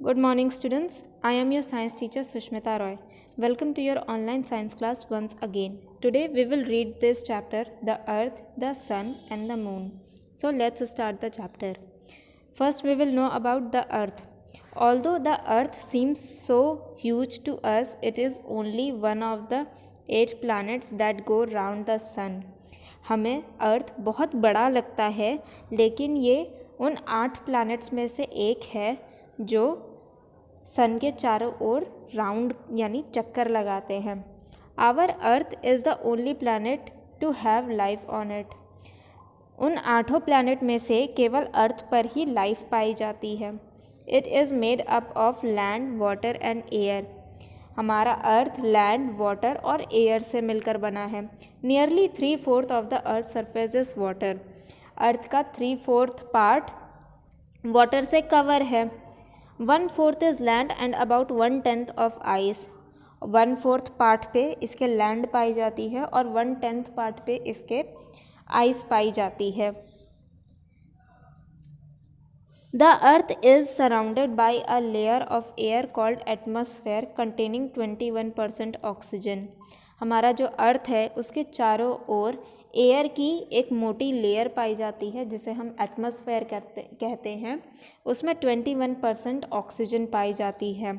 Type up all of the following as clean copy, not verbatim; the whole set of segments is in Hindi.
Good morning, students. I am your science teacher Sushmita Roy. Welcome to your online science class once again. Today we will read this chapter, the Earth, the Sun, and the Moon. So let's start the chapter. First, we will know about the Earth. Although the Earth seems so huge to us, it is only one of the 8 planets that go round the Sun. हमें अर्थ बहुत बड़ा लगता है, लेकिन ये उन 8 प्लैनेट्स में से एक है जो सन के चारों ओर राउंड यानी चक्कर लगाते हैं. Our earth is the only planet to have life on it. उन 8 प्लैनेट में से केवल अर्थ पर ही लाइफ पाई जाती है. It is made up of land, water and air. हमारा अर्थ लैंड, वाटर और एयर से मिलकर बना है. Nearly 3/4 of the earth surface is water. Earth का 3/4 पार्ट वाटर से कवर है. 1/4 is land and about 1/10 of ice. 1/4 part पे इसके लैंड पाई जाती है और 1/10 पार्ट पे इसके आइस पाई जाती है. The earth is surrounded by a layer of air called atmosphere containing 21% oxygen. हमारा जो अर्थ है उसके चारों ओर एयर की एक मोटी लेयर पाई जाती है जिसे हम एटमॉस्फेयर कहते हैं. उसमें 21% ऑक्सीजन पाई जाती है.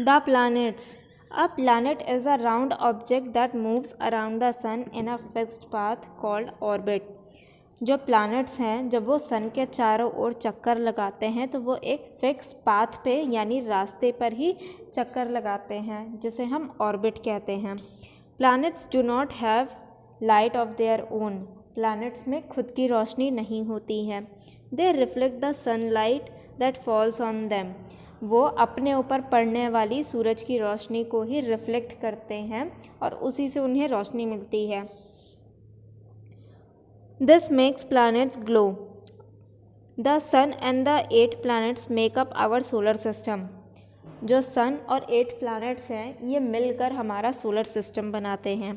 The planets. A planet is a round object that moves around the sun in a fixed path called orbit. जो प्लैनेट्स हैं जब वो सन के चारों ओर चक्कर लगाते हैं तो वो एक फिक्स पाथ पे यानी रास्ते पर ही चक्कर लगाते हैं जिसे हम ऑर्बिट कहते हैं. Planets do not have light of their own. Planets में खुद की रोशनी नहीं होती है. दे reflect the sunlight that falls on them. वो अपने ऊपर पड़ने वाली सूरज की रोशनी को ही रिफ्लेक्ट करते हैं और उसी से उन्हें रोशनी मिलती है. This makes planets glow. The sun and the 8 planets make up our solar system. जो सन और 8 planets हैं ये मिलकर हमारा सोलर सिस्टम बनाते हैं.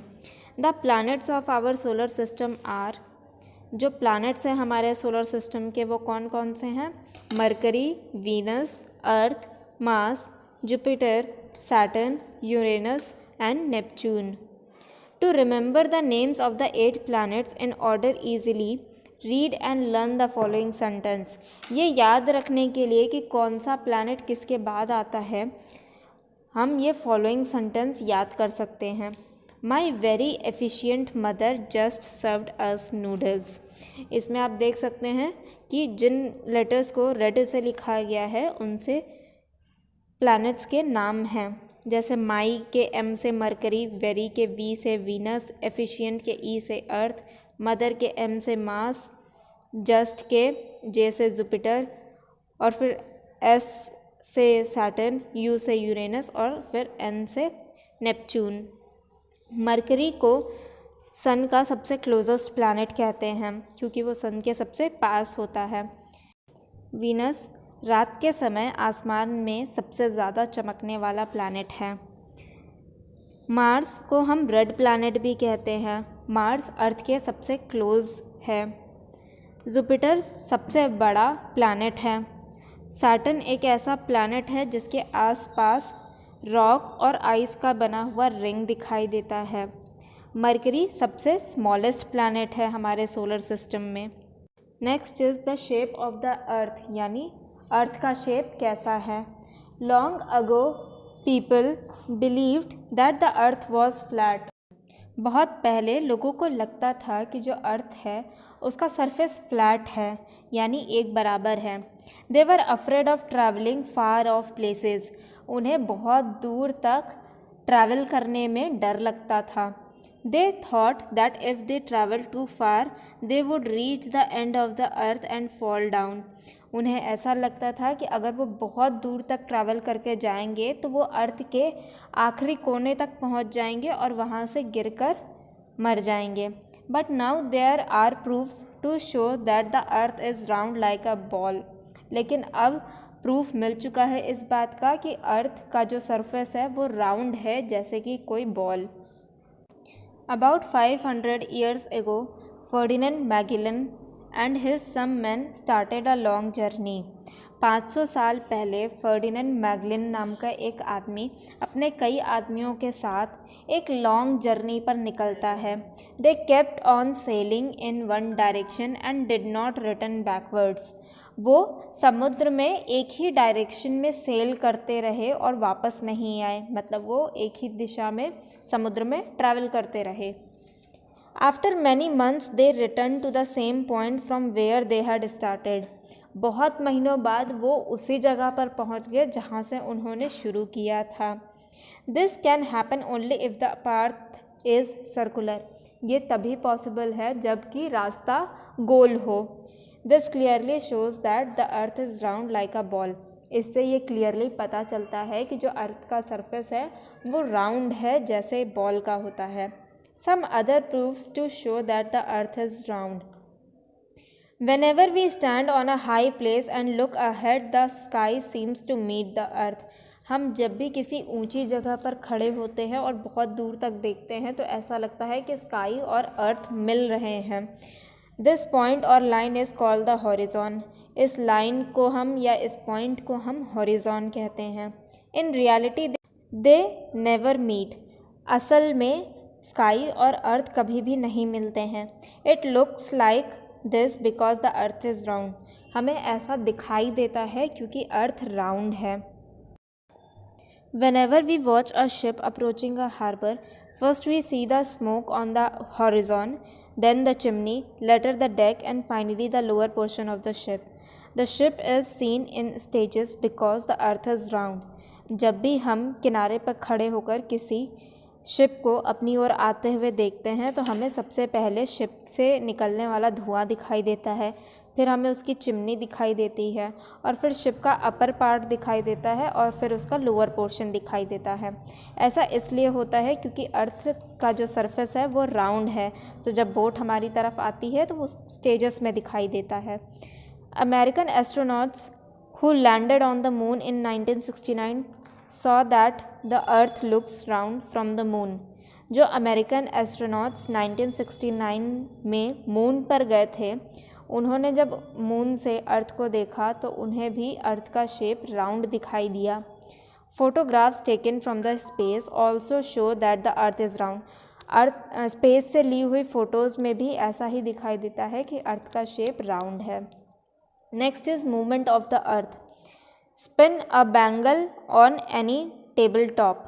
The planets of our solar system are. जो प्लैनेट्स हैं हमारे सोलर सिस्टम के वो कौन कौन से हैं? Mercury, Venus, earth, Mars, Jupiter, Saturn, Uranus and Neptune. To remember the names of the 8 planets in order easily, read and learn the following sentence. ये याद रखने के लिए कि कौन सा प्लैनेट किसके बाद आता है हम ये फॉलोइंग सेंटेंस याद कर सकते हैं. My very efficient mother just served us noodles. इसमें आप देख सकते हैं कि जिन लेटर्स को रेड से लिखा गया है उनसे प्लैनेट्स के नाम हैं. जैसे माई के एम से मरकरी, वेरी के वी से वीनस, एफिशिएंट के ई से अर्थ, मदर के एम से मार्स, जस्ट के जे से जुपिटर और फिर एस से सैटर्न, यू से यूरेनस और फिर एन से नेपच्यून. मरकरी को सन का सबसे क्लोजेस्ट प्लैनेट कहते हैं क्योंकि वो सन के सबसे पास होता है. वीनस रात के समय आसमान में सबसे ज़्यादा चमकने वाला प्लैनेट है. मार्स को हम रेड प्लैनेट भी कहते हैं. मार्स अर्थ के सबसे क्लोज है. जुपिटर सबसे बड़ा प्लैनेट है. सैटर्न एक ऐसा प्लैनेट है जिसके आसपास रॉक और आइस का बना हुआ रिंग दिखाई देता है. मरकरी सबसे स्मॉलेस्ट प्लैनेट है हमारे सोलर सिस्टम में. Next is the shape of the अर्थ यानी अर्थ का शेप कैसा है. Long ago people believed that the earth was flat. बहुत पहले लोगों को लगता था कि जो अर्थ है उसका सरफेस फ्लैट है यानी एक बराबर है. They were afraid of travelling far off places. उन्हें बहुत दूर तक ट्रैवल करने में डर लगता था. They thought that if they travel too far they would reach the end of the earth and fall down. उन्हें ऐसा लगता था कि अगर वो बहुत दूर तक ट्रैवल करके जाएंगे तो वो अर्थ के आखिरी कोने तक पहुंच जाएंगे और वहां से गिरकर मर जाएंगे. But now there are proofs to show that the earth is round like a ball. लेकिन अब प्रूफ मिल चुका है इस बात का कि अर्थ का जो सरफेस है वो राउंड है जैसे कि कोई ball. About 500 years ago, Ferdinand Magellan and his some men started a long journey. 500 साल पहले फर्डिनेंड मैगलिन नाम का एक आदमी अपने कई आदमियों के साथ एक लॉन्ग जर्नी पर निकलता है। They kept on selling in one direction and did not return backwards. वो समुद्र में एक ही डायरेक्शन में सेल करते रहे और वापस नहीं आए, मतलब वो एक ही दिशा में समुद्र में ट्रैवल करते रहे। After many months they return to the same point from where they had started. बहुत महीनों बाद वो उसी जगह पर पहुंच गए जहां से उन्होंने शुरू किया था। This can happen only if the path is circular. ये तभी पॉसिबल है जबकि रास्ता गोल हो। This clearly shows that the earth is round like a ball. इससे ये क्लियरली पता चलता है कि जो अर्थ का सरफेस है वो राउंड है जैसे बॉल का होता है। Some other proofs to show that the earth is round. Whenever we stand on a high place and look ahead, the sky seems to meet the earth. हम जब भी किसी ऊंची जगह पर खड़े होते हैं और बहुत दूर तक देखते हैं तो ऐसा लगता है कि स्काई और अर्थ मिल रहे हैं। दिस पॉइंट और line is called the horizon. इस लाइन को हम या इस पॉइंट को हम हॉरिजॉन कहते हैं। In reality they never meet. असल में स्काई और अर्थ कभी भी नहीं मिलते हैं। It looks like this because the earth is round. हमें ऐसा दिखाई देता है क्योंकि अर्थ राउंड है। Whenever we watch a ship approaching a harbor, first we see the smoke on the horizon, then the chimney, later the deck, and finally the lower portion of the ship. The ship is seen in stages because the earth is round. जब भी हम किनारे पर खड़े होकर किसी शिप को अपनी ओर आते हुए देखते हैं तो हमें सबसे पहले शिप से निकलने वाला धुआं दिखाई देता है, फिर हमें उसकी चिमनी दिखाई देती है और फिर शिप का अपर पार्ट दिखाई देता है और फिर उसका लोअर पोर्शन दिखाई देता है। ऐसा इसलिए होता है क्योंकि अर्थ का जो सरफेस है वो राउंड है, तो जब बोट हमारी तरफ आती है तो वो स्टेजेस में दिखाई देता है। American astronauts who landed on the moon in 1969 saw that the earth looks round from the moon. जो अमेरिकन एस्ट्रोनॉट्स 1969 में मून पर गए थे, उन्होंने जब मून से अर्थ को देखा तो उन्हें भी अर्थ का शेप राउंड दिखाई दिया। Photographs taken from the space also show that the earth is round. Earth space से ली हुई फ़ोटोज़ में भी ऐसा ही दिखाई देता है कि अर्थ का शेप राउंड है। Next is movement of the earth. Spin a bangle on any table top.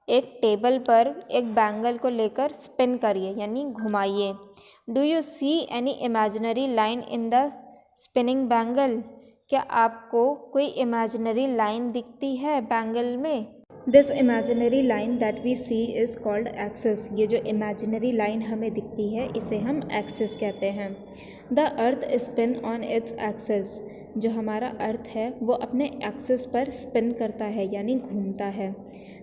एक टेबल पर एक बैंगल को लेकर स्पिन करिए यानी घुमाइए। Do you see any imaginary line in the spinning bangle? क्या आपको कोई इमेजिनरी लाइन दिखती है बैंगल में? This imaginary line that we see is called axis. ये जो इमेजिनरी लाइन हमें दिखती है इसे हम एक्सिस कहते हैं। The earth spin on its axis. जो हमारा अर्थ है वो अपने एक्सिस पर स्पिन करता है यानी घूमता है।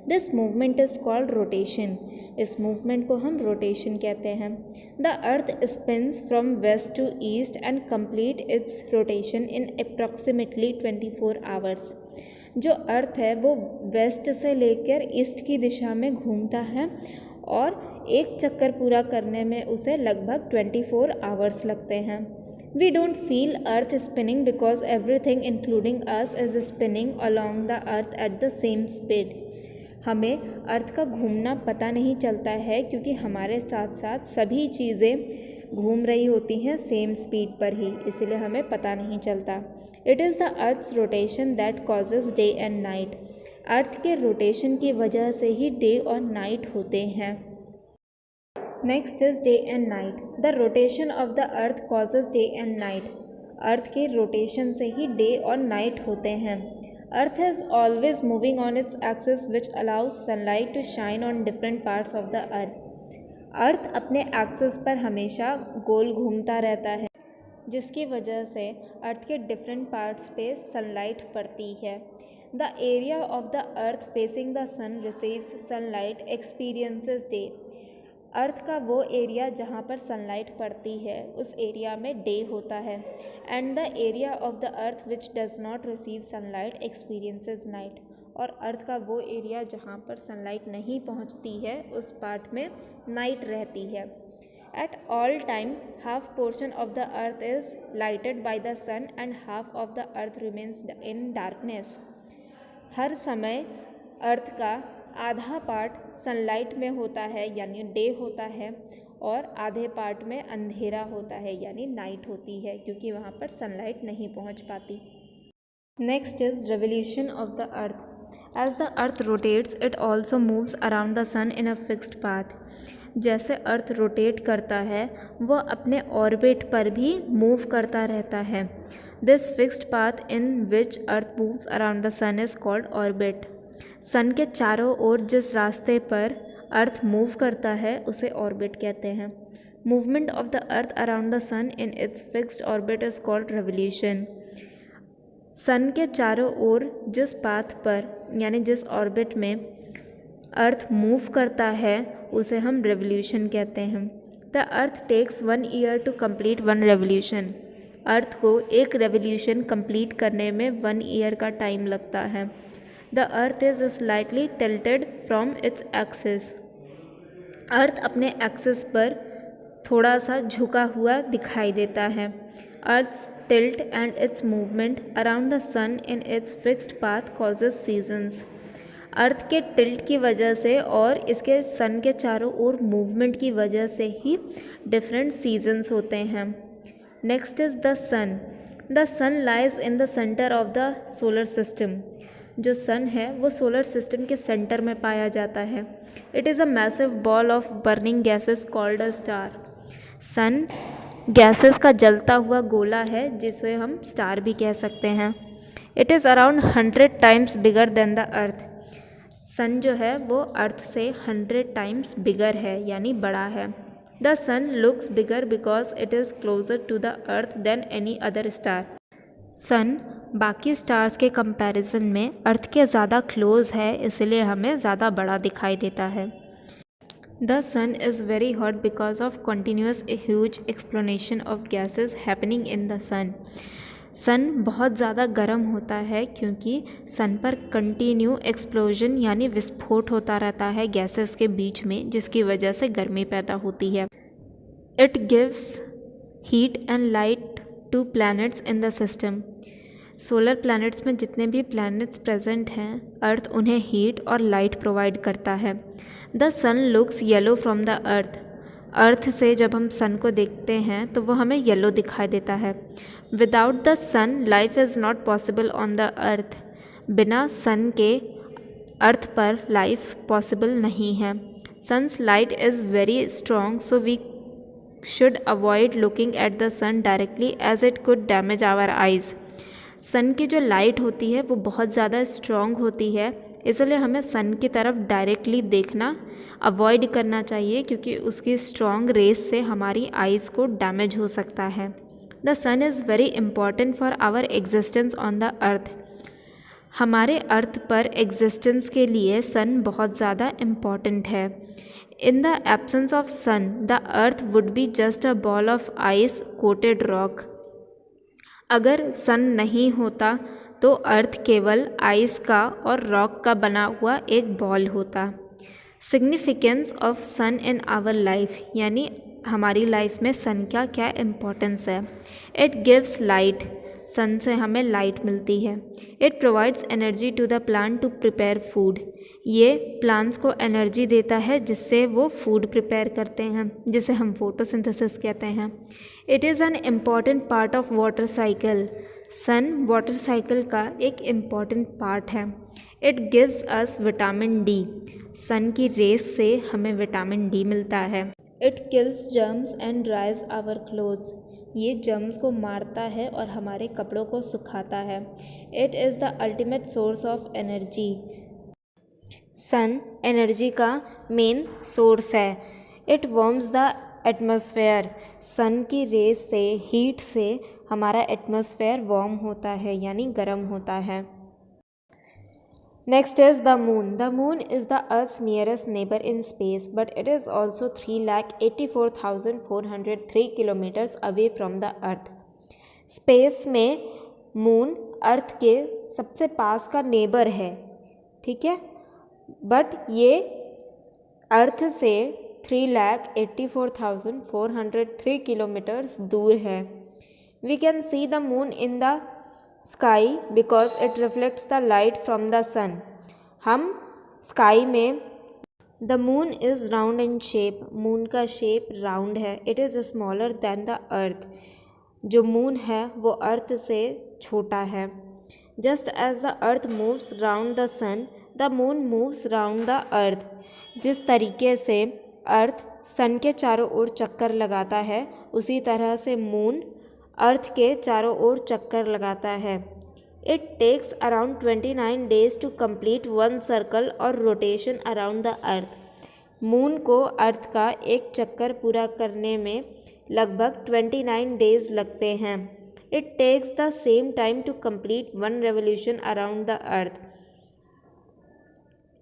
This movement is called rotation. इस मूवमेंट को हम रोटेशन कहते हैं। The earth spins from west to east and complete its rotation in approximately 24 hours. जो अर्थ है वो वेस्ट से लेकर ईस्ट की दिशा में घूमता है और एक चक्कर पूरा करने में उसे लगभग 24 आवर्स लगते हैं। We don't feel earth spinning because everything including us is spinning along the earth at the same speed. हमें अर्थ का घूमना पता नहीं चलता है क्योंकि हमारे साथ साथ सभी चीज़ें घूम रही होती हैं सेम स्पीड पर ही, इसलिए हमें पता नहीं चलता। It is the earth's rotation that causes day and night. Earth के रोटेशन की वजह से ही डे और नाइट होते हैं। Next is day and night. The rotation of the earth causes day and night. Earth के रोटेशन से ही डे और नाइट होते हैं। Earth is always moving on its axis which allows sunlight to shine on different parts of the earth. Earth अपने एक्सिस पर हमेशा गोल घूमता रहता है जिसकी वजह से अर्थ के डिफरेंट पार्ट्स पे सनलाइट पड़ती है। The area of the earth facing the sun receives sunlight experiences day. Earth का वो एरिया जहाँ पर सनलाइट पड़ती है उस एरिया में डे होता है। And the area of the earth which does not receive sunlight experiences night. और अर्थ का वो एरिया जहाँ पर सनलाइट नहीं पहुँचती है उस पार्ट में नाइट रहती है। At all time, half portion of the earth is lighted by the sun and half of the earth remains in darkness. हर समय अर्थ का आधा पार्ट सनलाइट में होता है यानी डे होता है और आधे पार्ट में अंधेरा होता है यानी नाइट होती है, क्योंकि वहाँ पर सनलाइट नहीं पहुँच पाती. Next is revolution of the earth. As the earth rotates, it also moves around the sun in a fixed path. जैसे अर्थ रोटेट करता है वह अपने ऑर्बिट पर भी मूव करता रहता है. This fixed path in which earth moves around the sun is called orbit. Sun के चारों ओर जिस रास्ते पर अर्थ मूव करता है उसे ऑर्बिट कहते हैं. Movement of the earth around the sun in its fixed orbit is called revolution. Sun के चारों ओर जिस पाथ पर यानी जिस ऑर्बिट में अर्थ मूव करता है उसे हम रेवोल्यूशन कहते हैं. The earth takes 1 year to complete 1 revolution. Earth को एक रेवोल्यूशन कंप्लीट करने में 1 ईयर का टाइम लगता है. The earth is slightly tilted from its axis. Earth अपने एक्सिस पर थोड़ा सा झुका हुआ दिखाई देता है. अर्थ tilt and its movement around the sun in its fixed path causes seasons. अर्थ के टिल्ट की वजह से और इसके सन के चारों ओर मूवमेंट की वजह से ही डिफरेंट सीजन्स होते हैं. Next is the sun. The sun lies in the centre of the solar system. जो सन है वो सोलर सिस्टम के सेंटर में पाया जाता है. It is a massive ball of burning gases called a star. Sun gases का जलता हुआ गोला है जिसे हम स्टार भी कह सकते हैं. It is around 100 times bigger than the earth. Sun जो है वो अर्थ से 100 टाइम्स बिगर है यानी बड़ा है. The sun looks bigger because it is closer to the earth than any other star. Sun बाकी स्टार्स के कंपैरिजन में अर्थ के ज़्यादा क्लोज है, इसलिए हमें ज़्यादा बड़ा दिखाई देता है. The sun is very hot because of continuous a huge explosion of gases happening in the sun. सन बहुत ज़्यादा गर्म होता है क्योंकि सन पर कंटिन्यू एक्सप्लोजन यानी विस्फोट होता रहता है गैसेस के बीच में, जिसकी वजह से गर्मी पैदा होती है. It gives heat and light to planets in the system. Solar planets में जितने भी प्लैनेट्स प्रेजेंट हैं अर्थ उन्हें हीट और लाइट प्रोवाइड करता है. The sun looks yellow from the earth. Earth से जब हम सन को देखते हैं तो वो हमें येलो दिखाई देता है. Without the sun life is not possible on the earth. बिना सन के अर्थ पर लाइफ पॉसिबल नहीं है. Sun's light is very strong so we should avoid looking at the sun directly as it could damage our eyes. Sun की जो लाइट होती है वो बहुत ज़्यादा स्ट्रॉन्ग होती है, इसलिए हमें सन की तरफ डायरेक्टली देखना अवॉइड करना चाहिए क्योंकि उसकी स्ट्रॉन्ग रेस से हमारी आइज़ को डैमेज हो सकता है. The sun is very important for our existence on the earth. हमारे अर्थ पर एग्जिस्टेंस के लिए सन बहुत ज़्यादा इम्पॉर्टेंट है. In the absence of sun the earth would be just a ball of ice coated rock. अगर सन नहीं होता तो अर्थ केवल आइस का और रॉक का बना हुआ एक बॉल होता. Significance of sun in our life यानी हमारी लाइफ में सन का क्या इम्पोर्टेंस है. It gives light. सन से हमें लाइट मिलती है. It provides energy to the plant to prepare food. ये प्लांट्स को एनर्जी देता है जिससे वो फूड प्रिपेयर करते हैं, जिसे हम फोटोसिंथेसिस कहते हैं. It is an important part of water cycle. Sun water cycle का एक इम्पॉर्टेंट पार्ट है. It gives us vitamin D. Sun की रेस से हमें विटामिन डी मिलता है. It kills germs and dries our clothes. ये जर्म्स को मारता है और हमारे कपड़ों को सुखाता है. It is the ultimate source of energy. Sun energy का मेन सोर्स है. It warms the atmosphere. सन की रेस से, हीट से हमारा एटमॉस्फेयर वार्म होता है यानी गर्म होता है. Next is the moon. The moon is the earth's nearest neighbour in space but it is also 3,84,403 kilometres away from the earth. Space में मून अर्थ के सबसे पास का नेबर है, ठीक है, बट ये अर्थ से 3,84,403 किलोमीटर्स दूर है। We can see the moon in the sky because it reflects the light from the sun. हम स्काई में the moon is round in shape, moon का शेप राउंड है। It is smaller than the earth, जो मून है वो अर्थ से छोटा है। Just as the earth moves round the sun the moon moves round the earth. जिस तरीके से अर्थ सन के चारों ओर चक्कर लगाता है, उसी तरह से मून अर्थ के चारों ओर चक्कर लगाता है। It takes around 29 days to complete one circle और rotation around the earth. Moon को अर्थ का एक चक्कर पूरा करने में लगभग 29 days लगते हैं। It takes the same time to complete one revolution around the earth.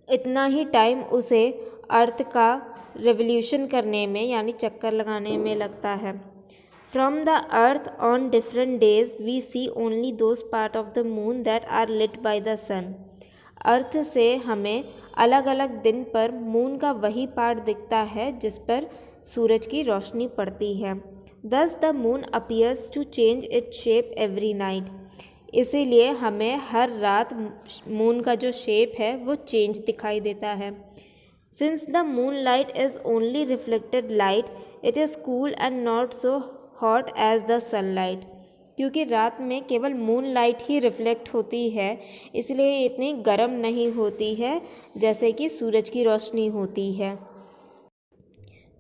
इतना ही टाइम उसे अर्थ का रेवोल्यूशन करने में यानी चक्कर लगाने में लगता है। From the earth on different days we see only those part of the moon that are lit by the sun। अर्थ से हमें अलग अलग दिन पर मून का वही पार्ट दिखता है जिस पर सूरज की रोशनी पड़ती है। Thus the moon appears to change its shape every night। इसीलिए हमें हर रात मून का जो शेप है वो चेंज दिखाई देता है। Since the moonlight is only reflected light, it is cool and not so hot as the sunlight. क्योंकि रात में केवल मून लाइट ही रिफ्लेक्ट होती है, इसलिए इतनी गर्म नहीं होती है जैसे कि सूरज की रोशनी होती है।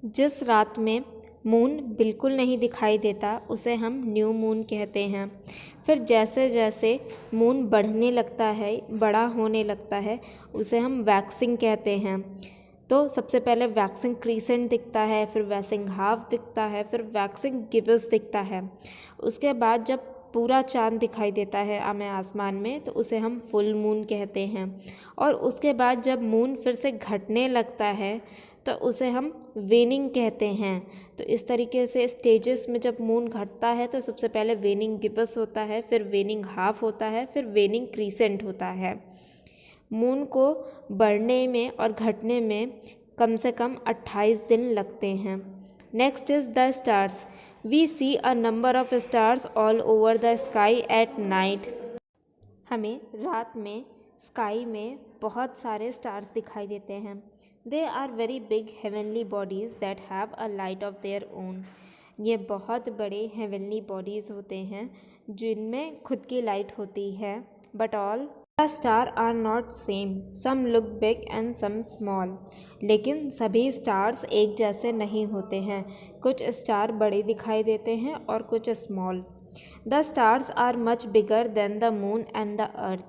जिस रात में मून बिल्कुल नहीं दिखाई देता उसे हम न्यू मून कहते हैं। फिर जैसे जैसे मून बढ़ने लगता है, बड़ा होने लगता है, उसे हम वैक्सिंग कहते हैं। तो सबसे पहले वैक्सिंग क्रीसेंट दिखता है, फिर वैक्सिंग हाफ दिखता है, फिर वैक्सिंग गिब्स दिखता है। उसके बाद जब पूरा चांद दिखाई देता है हमें आसमान में तो उसे हम फुल मून कहते हैं। और उसके बाद जब मून फिर से घटने लगता है तो उसे हम वेनिंग कहते हैं। तो इस तरीके से स्टेजेस में जब मून घटता है तो सबसे पहले वेनिंग गिब्स होता है, फिर वेनिंग हाफ होता है, फिर वेनिंग क्रीसेंट होता है। मून को बढ़ने में और घटने में कम से कम 28 दिन लगते हैं। Next is the stars. We see a number of stars all over the sky at night. हमें रात में स्काई में बहुत सारे स्टार्स दिखाई देते हैं। They are very big heavenly bodies that have a light of their own. ये बहुत बड़े हेवनली बॉडीज़ होते हैं जिनमें खुद की लाइट होती है। But all the star are not same, some look big and some small. लेकिन सभी स्टार्स एक जैसे नहीं होते हैं, कुछ स्टार बड़े दिखाई देते हैं और कुछ small. The stars are much bigger than the moon and the earth.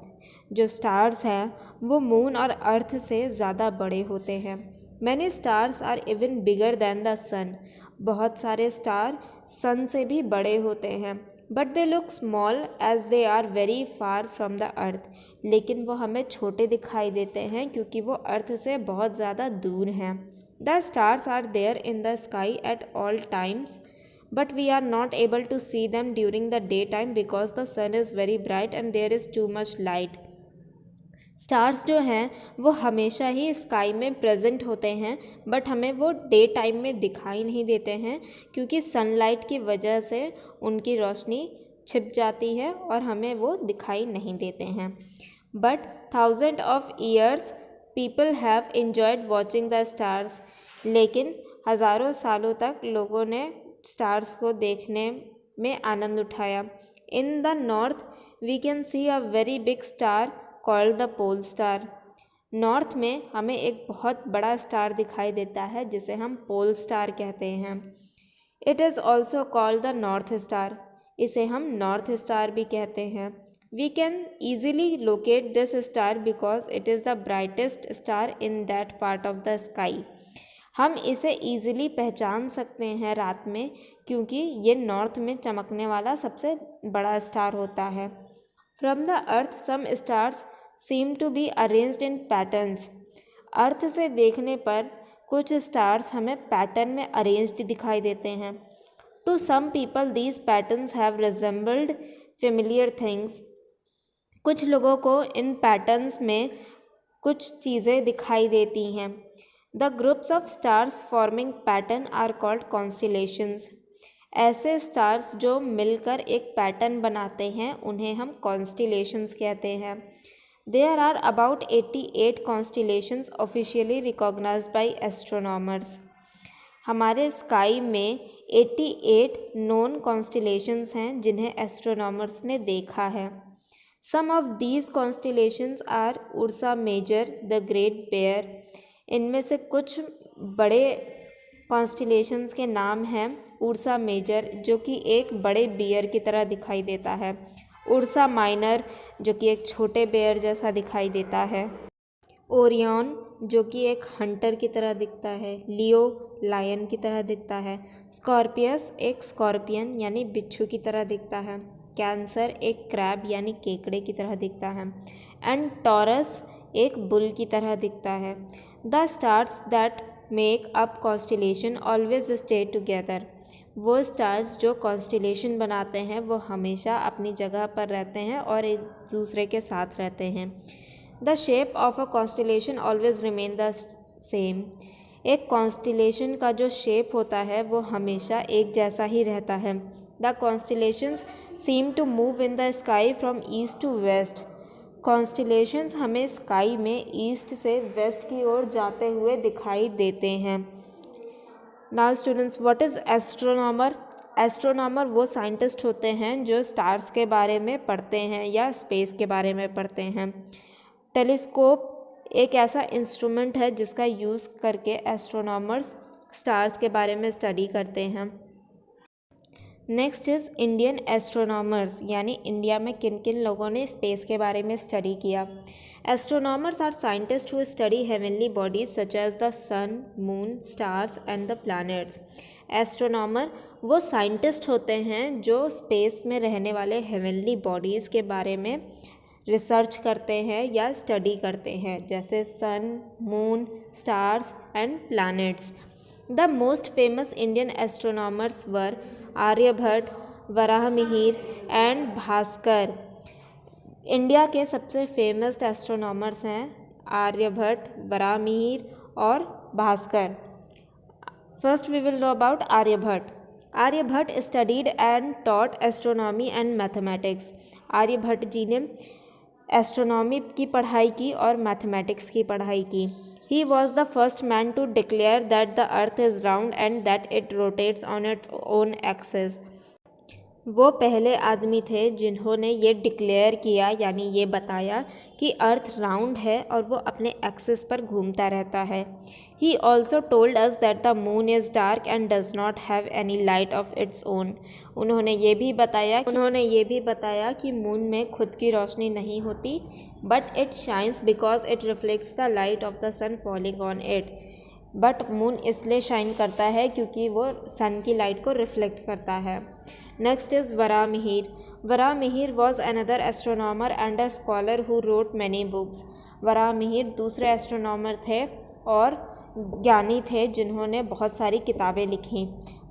जो स्टार्स हैं वो मून और अर्थ से ज़्यादा बड़े होते हैं। Many stars are even bigger than the sun. बहुत सारे स्टार सन से भी बड़े होते हैं। But they look small as they are very far from the earth. लेकिन वो हमें छोटे दिखाई देते हैं क्योंकि वो अर्थ से बहुत ज़्यादा दूर हैं। The stars are there in the sky at all times but we are not able to see them during the day time because the sun is very bright and there is too much light. Stars जो हैं वो हमेशा ही स्काई में प्रेजेंट होते हैं बट हमें वो डे टाइम में दिखाई नहीं देते हैं क्योंकि सनलाइट की वजह से उनकी रोशनी छिप जाती है और हमें वो दिखाई नहीं देते हैं। But thousand of years people have enjoyed watching the stars. लेकिन हज़ारों सालों तक लोगों ने स्टार्स को देखने में आनंद उठाया। In the north we can see a very big star called the pole star. North में हमें एक बहुत बड़ा स्टार दिखाई देता है जिसे हम पोल स्टार कहते हैं। It is also called the north star. इसे हम नॉर्थ स्टार भी कहते हैं। We can easily locate this star because it is the brightest star in that part of the sky. हम इसे ईजिली पहचान सकते हैं रात में क्योंकि ये नॉर्थ में चमकने वाला सबसे बड़ा स्टार होता है। From the earth some stars seem to be arranged in patterns. Earth से देखने पर कुछ स्टार्स हमें पैटर्न में अरेंज्ड दिखाई देते हैं। To some people these patterns have resembled familiar things. कुछ लोगों को इन पैटर्न्स में कुछ चीज़ें दिखाई देती हैं। The groups of stars forming pattern are called constellations. ऐसे स्टार्स जो मिलकर एक पैटर्न बनाते हैं उन्हें हम कॉन्स्टिलेशंस कहते हैं। There are about 88 constellations officially recognized by astronomers. हमारे स्काई में 88 नोन कॉन्स्टिलेशंस हैं जिन्हें एस्ट्रोनॉमर्स ने देखा है। Some of these constellations are Ursa Major, the Great Bear. इनमें से कुछ बड़े कॉन्स्टिलेशंस के नाम हैं उर्सा मेजर जो कि एक बड़े बियर की तरह दिखाई देता है, उर्सा माइनर जो कि एक छोटे बेयर जैसा दिखाई देता है, ओरियन जो कि एक हंटर की तरह दिखता है, लियो लायन की तरह दिखता है, स्कॉर्पियस एक स्कॉर्पियन यानी बिच्छू की तरह दिखता है, कैंसर एक क्रैब यानी केकड़े की तरह दिखता है, एंड टॉरस एक बुल की तरह दिखता है। The stars that make up constellation always stay together. वो स्टार्स जो कॉन्स्टिलेशन बनाते हैं वो हमेशा अपनी जगह पर रहते हैं और एक दूसरे के साथ रहते हैं। The shape of a constellation always remain the same. एक कॉन्स्टिलेशन का जो शेप होता है वो हमेशा एक जैसा ही रहता है। The constellations seem to move in the sky from east to west. Constellations हमें स्काई में ईस्ट से वेस्ट की ओर जाते हुए दिखाई देते हैं। Now students, what is astronomer? Astronomer वो साइंटिस्ट होते हैं जो स्टार्स के बारे में पढ़ते हैं या स्पेस के बारे में पढ़ते हैं। टेलीस्कोप एक ऐसा इंस्ट्रूमेंट है जिसका यूज़ करके एस्ट्रोनॉमर्स स्टार्स के बारे में स्टडी करते हैं। नेक्स्ट इज़ इंडियन एस्ट्रोनॉमर्स, यानी इंडिया में किन किन लोगों ने स्पेस के बारे में स्टडी किया। Astronomers are scientist who study heavenly bodies such as the sun, moon, stars and the planets. Astronomer वो साइंटिस्ट होते हैं जो स्पेस में रहने वाले हेवनली बॉडीज़ के बारे में रिसर्च करते हैं या स्टडी करते हैं, जैसे sun, moon, stars and planets. The most famous Indian astronomers were Aryabhata, Varahamihira and Bhaskara. India के सबसे फेमस एस्ट्रोनॉमर्स हैं आर्यभट्ट, वराहमिहिर और Bhaskara. First we will know about Aryabhata. Aryabhata studied and taught astronomy and mathematics. Aryabhata ji ने एस्ट्रोनॉमी की पढ़ाई की और मैथमेटिक्स की पढ़ाई की। He was the first man to declare that the earth is round and that it rotates on its own axis. वो पहले आदमी थे जिन्होंने ये डिक्लेयर किया यानी ये बताया कि अर्थ राउंड है और वो अपने एक्सिस पर घूमता रहता है। He also told us that the moon is dark and does not have any light of its own. उन्होंने ये भी बताया कि मून में खुद की रोशनी नहीं होती, but it shines because it reflects the light of the sun falling on it. But moon इसलिए शाइन करता है क्योंकि वो सन की लाइट को रिफ्लेक्ट करता है। Next is Varahamihira. Varahamihira was another astronomer and a scholar who wrote many books. Varahamihira दूसरे एस्ट्रोनॉमर थे और ज्ञानी थे जिन्होंने बहुत सारी किताबें लिखीं।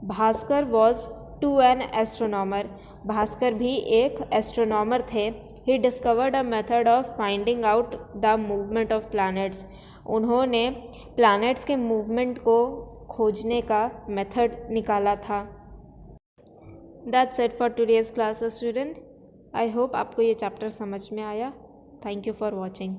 Bhaskar was too an astronomer. Bhaskar भी एक एस्ट्रोनॉमर थे। He discovered a method of finding out the movement of planets. उन्होंने प्लैनेट्स के मूवमेंट को खोजने का मेथड निकाला था। That's it for today's class student. I hope आपको ये चैप्टर समझ में आया। Thank you for watching.